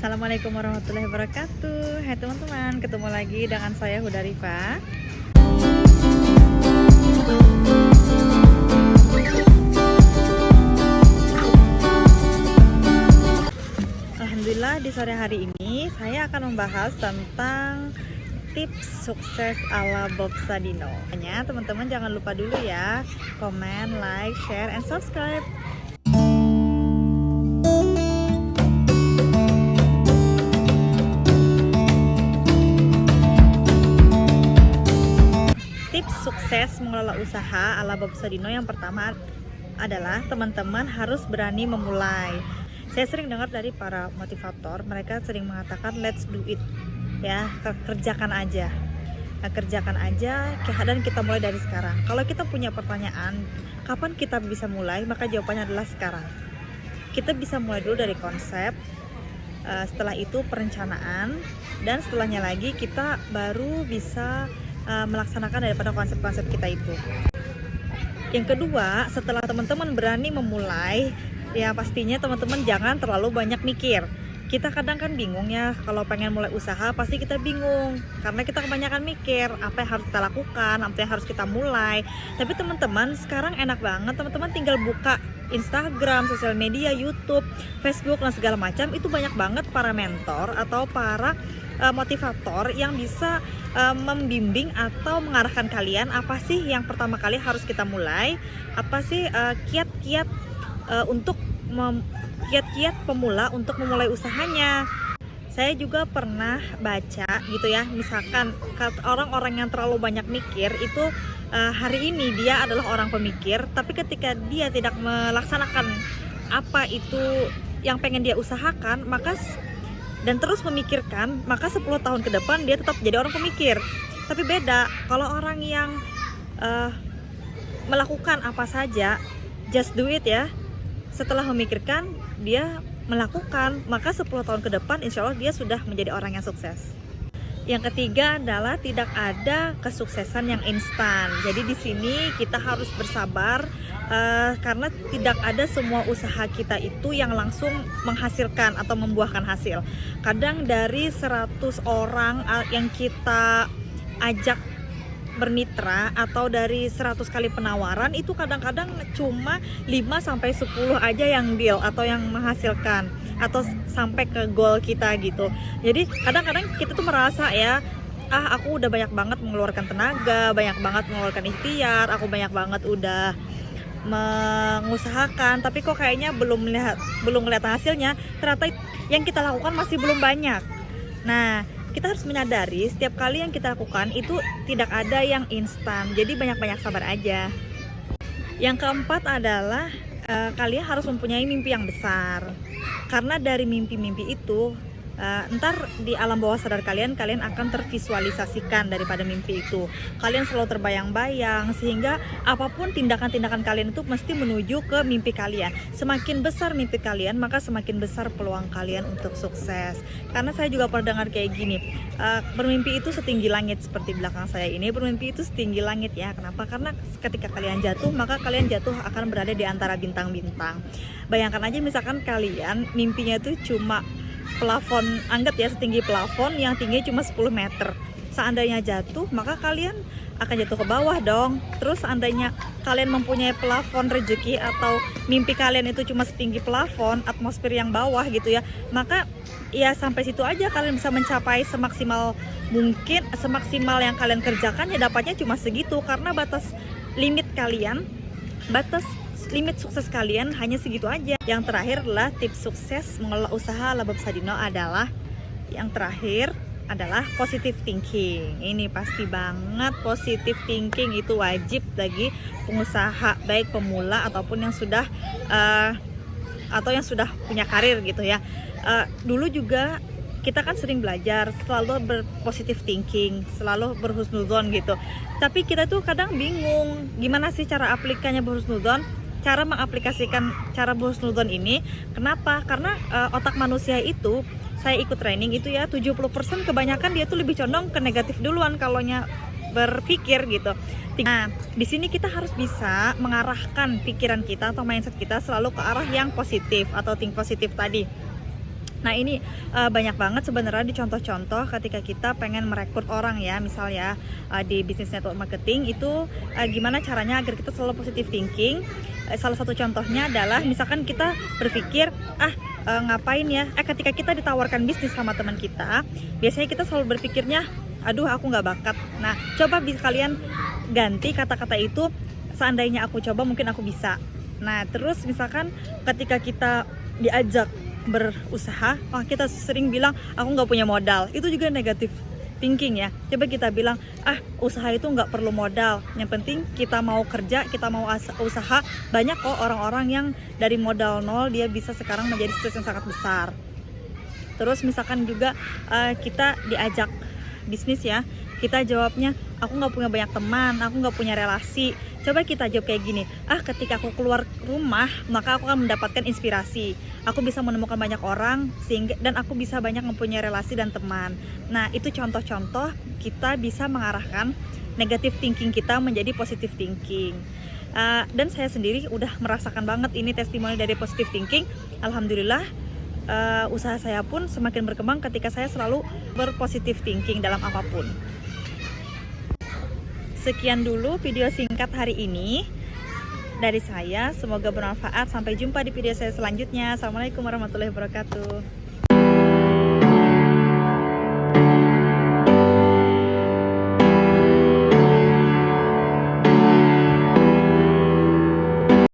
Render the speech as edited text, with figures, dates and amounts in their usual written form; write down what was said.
Assalamualaikum warahmatullahi wabarakatuh. Hai teman-teman, ketemu lagi dengan saya Huda Rifa. Alhamdulillah, di sore hari ini saya akan membahas tentang tips sukses ala Bob Sadino. Teman-teman jangan lupa dulu ya, komen, like, share, and subscribe. Tips sukses mengelola usaha ala Bob Sadino yang pertama adalah teman-teman harus berani memulai. Saya sering dengar dari para motivator, mereka sering mengatakan let's do it, ya, kerjakan aja. Kerjakan aja dan kita mulai dari sekarang. Kalau kita punya pertanyaan, kapan kita bisa mulai? Maka jawabannya adalah sekarang. Kita bisa mulai dulu dari konsep, setelah itu perencanaan, dan setelahnya lagi kita baru bisa melaksanakan daripada konsep-konsep kita itu. Yang kedua, setelah teman-teman berani memulai, ya pastinya teman-teman jangan terlalu banyak mikir. Kita kadang kan bingung ya, kalau pengen mulai usaha pasti kita bingung karena kita kebanyakan mikir apa yang harus kita lakukan, apa yang harus kita mulai. Tapi teman-teman sekarang enak banget, teman-teman tinggal buka Instagram, sosial media, YouTube, Facebook, dan segala macam. Itu banyak banget para mentor atau para motivator yang bisa membimbing atau mengarahkan kalian apa sih yang pertama kali harus kita mulai, apa sih kiat-kiat untuk kiat-kiat pemula untuk memulai usahanya. Saya juga pernah baca gitu ya, misalkan orang-orang yang terlalu banyak mikir itu hari ini dia adalah orang pemikir, tapi ketika dia tidak melaksanakan apa itu yang pengen dia usahakan, maka dan terus memikirkan, maka 10 tahun ke depan dia tetap jadi orang pemikir. Tapi beda kalau orang yang melakukan apa saja, just do it ya. Setelah memikirkan, dia melakukan, maka 10 tahun ke depan insya Allah dia sudah menjadi orang yang sukses. Yang ketiga adalah tidak ada kesuksesan yang instan. Jadi di sini kita harus bersabar karena tidak ada semua usaha kita itu yang langsung menghasilkan atau membuahkan hasil. Kadang dari 100 orang yang kita ajak bermitra atau dari 100 kali penawaran itu kadang-kadang cuma 5-10 aja yang deal atau yang menghasilkan atau sampai ke goal kita gitu. Jadi kadang-kadang kita tuh merasa ya, aku udah banyak banget mengeluarkan tenaga, banyak banget mengeluarkan ikhtiar, aku banyak banget udah mengusahakan, tapi kok kayaknya belum melihat hasilnya. Ternyata yang kita lakukan masih belum banyak. Nah, kita harus menyadari setiap kali yang kita lakukan itu tidak ada yang instan. Jadi banyak-banyak sabar aja. Yang keempat adalah kalian harus mempunyai mimpi yang besar. Karena dari mimpi-mimpi itu ntar di alam bawah sadar kalian akan tervisualisasikan daripada mimpi itu. Kalian selalu terbayang-bayang sehingga apapun tindakan-tindakan kalian itu mesti menuju ke mimpi kalian. Semakin besar mimpi kalian, maka semakin besar peluang kalian untuk sukses. Karena saya juga pernah dengar kayak gini, bermimpi itu setinggi langit, seperti belakang saya ini. Bermimpi itu setinggi langit ya. Kenapa? Karena ketika kalian jatuh, maka kalian jatuh akan berada di antara bintang-bintang. Bayangkan aja misalkan kalian mimpinya itu cuma plafon, anggap ya setinggi plafon yang tingginya cuma 10 meter. Seandainya jatuh, maka kalian akan jatuh ke bawah dong. Terus seandainya kalian mempunyai plafon rezeki atau mimpi kalian itu cuma setinggi plafon, atmosfer yang bawah gitu ya, maka ya sampai situ aja kalian bisa mencapai semaksimal mungkin, semaksimal yang kalian kerjakan ya dapatnya cuma segitu. Karena batas limit sukses kalian hanya segitu aja. Yang terakhir adalah tips sukses mengelola usaha ala Bob Sadino adalah positive thinking. Ini pasti banget, positive thinking itu wajib bagi pengusaha baik pemula ataupun yang sudah punya karir gitu ya. Dulu juga kita kan sering belajar selalu berpositive thinking, selalu berhusnudzon gitu. Tapi kita tuh kadang bingung gimana sih cara aplikasinya berhusnudzon. Cara mengaplikasikan cara berhusnudzon ini, kenapa? Karena otak manusia itu, saya ikut training itu ya, 70% kebanyakan dia tuh lebih condong ke negatif duluan kalaunya berpikir gitu. Nah, di sini kita harus bisa mengarahkan pikiran kita atau mindset kita selalu ke arah yang positif atau think positif tadi. Nah ini banyak banget sebenarnya di contoh-contoh ketika kita pengen merekrut orang ya, misal ya di bisnis network marketing itu gimana caranya agar kita selalu positive thinking. Salah satu contohnya adalah misalkan kita berpikir ngapain ya, ketika kita ditawarkan bisnis sama teman kita, biasanya kita selalu berpikirnya aduh aku nggak bakat. Nah coba kalian ganti kata-kata itu, seandainya aku coba mungkin aku bisa. Nah terus misalkan ketika kita diajak berusaha, kita sering bilang aku nggak punya modal, itu juga negatif thinking ya. Coba kita bilang usaha itu nggak perlu modal, yang penting kita mau kerja, kita mau usaha. Banyak kok orang-orang yang dari modal nol dia bisa sekarang menjadi sukses yang sangat besar. Terus misalkan juga kita diajak bisnis ya, kita jawabnya aku nggak punya banyak teman, aku nggak punya relasi. Coba kita jawab kayak gini, ketika aku keluar rumah maka aku akan mendapatkan inspirasi, aku bisa menemukan banyak orang dan aku bisa banyak mempunyai relasi dan teman. Nah itu contoh-contoh kita bisa mengarahkan negative thinking kita menjadi positive thinking. Dan saya sendiri udah merasakan banget ini testimoni dari positive thinking. Alhamdulillah usaha saya pun semakin berkembang ketika saya selalu berpositive thinking dalam apapun. Sekian dulu video singkat hari ini dari saya, semoga bermanfaat. Sampai jumpa di video saya selanjutnya. Assalamualaikum warahmatullahi wabarakatuh.